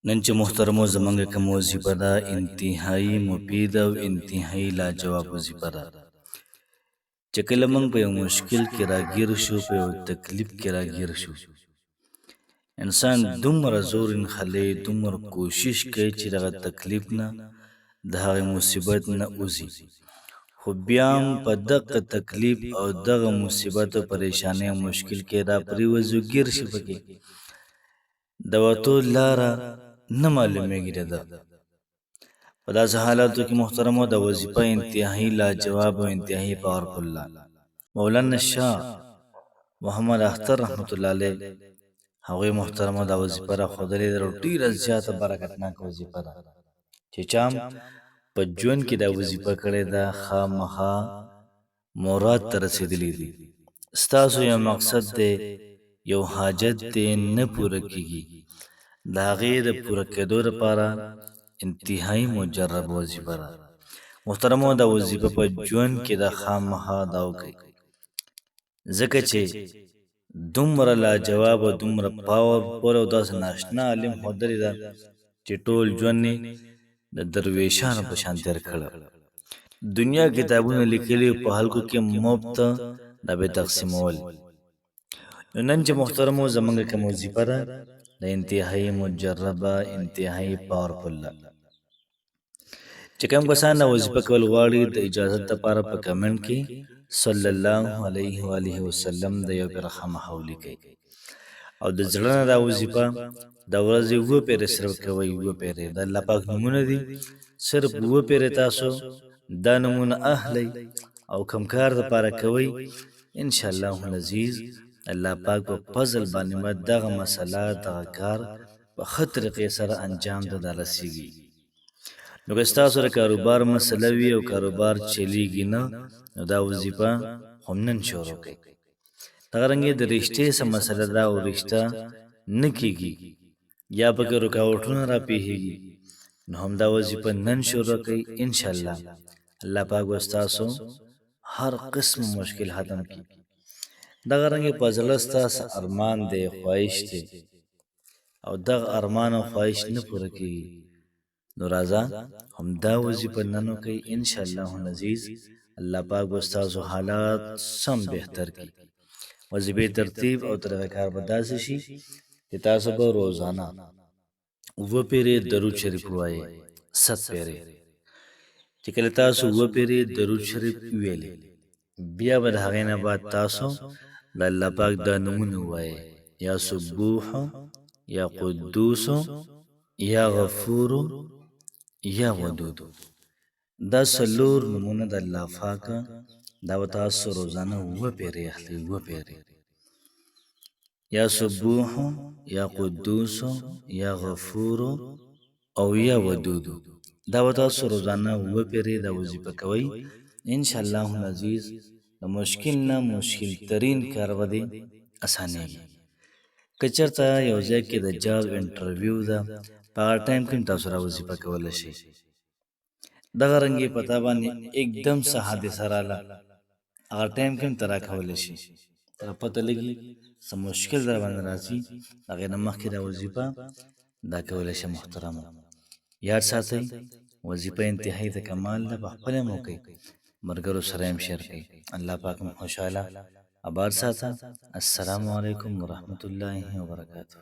نن چې محترمو زمونږ کوم وظیفه ده انتهایی مفید او انتهایی لاجواب وظیفه ده چې کله موږ په یو مشکل کې راګیر شو په یو تکلیف کې راګیر شو انسان دومره زور انخلی دومره کوشش کوي چې دغه تکلیف نه د هغې مصیبت نه وځي خو بیا هم په دغه تکلیف او دغه مصیبت او پریشانۍ او مشکل کې را پرېوځي ګیر شي پکې د وتو لاره نه معلومیږي ده په داسې حالاتو کې محترمو د وظیفه انتهایی لاجواب او انتهایی پاورفل ده مولانا شاه محمد اختر رحمت الله علیه هغوی محترمو دا وظیفه راښودلې ده ډېره زیاته برکتناکه وظیفه ده چې چا په ژوند کې دا وظیفه کړې ده خامخا مراد ته رسېدلی دي ستاسو یو مقصد دی یو حاجت دی نه پوره کیږي د هغې د پوره کېدو لپاره انتهایی مجرب وظیفه ده محترمو دا وظیفه په ژوند کې د خامخا دا وکړئ ځکه چې دومره لاجواب او دومره پاورفول او داسې ناشنا عالم ښودلې ده چې ټول ژوند یې د درویشانو په شان تېر کړی دنیا کتابونه لیکلي په خلکو کې مفت دا به تقسیمول نو نن چې محترمو زمونږ کوم وظیفه ده د انتهایی مجربه انتهایی پاورفل ده چې کوم کسان دا وظیفه کول غواړي د اجازت لپاره په کمنټ کې صلی الله علیه و آله وسلم د یو پیر خامخا ولیکئ او د زړه نه دا وظیفه د ورځې 7 پیرې صرف کوئ 7 پیرې د الله پاک نومونه دي صرف 7 پیرې تاسو دا نومونه اخلئ او کوم کار دپاره کوئ انشاءالله العزیز الله پاک په فضل باندې به دغه مسله دغه کار په ښه طریقې سره انجام ته دا رسیږي نو که ستاسو د کاروبار مسله وي او کاروبار چلیږي نه نو دا وظیفه هم نن شروع کړئ دغه رنګې د رشتې څه مسله ده او رشته نه کیږي یا پکې رکاوټونه راپېښېږي نو هم دا وظیفه نن شروع کړئ انشاءالله الله پاک به ستاسو هر قسم مشکل ختم کړي دغه رنګې په زړه ستاسو ارمان دی خواهش دی او دغه ارمان او خواهش نه پوره کېږي نو راځه هم دا وظیفه نن وکړئ انشاءالله العزیز الله پاک به ستاسو حالات سم بهتر کړي وظیفې ترتیب او طریقه کار به داسې شي چې تاسو به روزانه 7 پیرې درود شریف ووایئ 7 پیرې چې کله تاسو 7 پیرې درود شریف وویلې بیا به د هغې نه بعد تاسو د الله پاک دا نومونه ووایئ یا سبوح یا قدوس یا غفور یا ودود دا څلور نومونه د الله پاک دا به تاسو روزانه 7 پیرې اخلئ 7 پیرې یا سبوح یا قدوس یا غفور او یا ودود دا به تاسو روزانه 7 پیرې دا وظیفه کوئ انشاءالله العزیز د مشکل نه مشکل ترین کار به دې اسانېږي که چېرته یو ځای کې د جاب انټرویو ده په هغه ټایم کې هم تاسو را وظیفه کولی شئ دغه رنګې په تا باندې एकदम څه حادثه راله هغه ټایم کې هم ته راکولی شي تر پته لګي څه مشکل در باندې راځي هغې نه مخکې دا وظیفه دا کولی شي محترمو یاد ساتئ وظیفه انتهایی د کمال ده په خپله هم وکئ ملګرو سره هم شیر کړئ الله پاک مو خوشحاله آباد ساته السلام علیکم ورحمت الله وبرکاته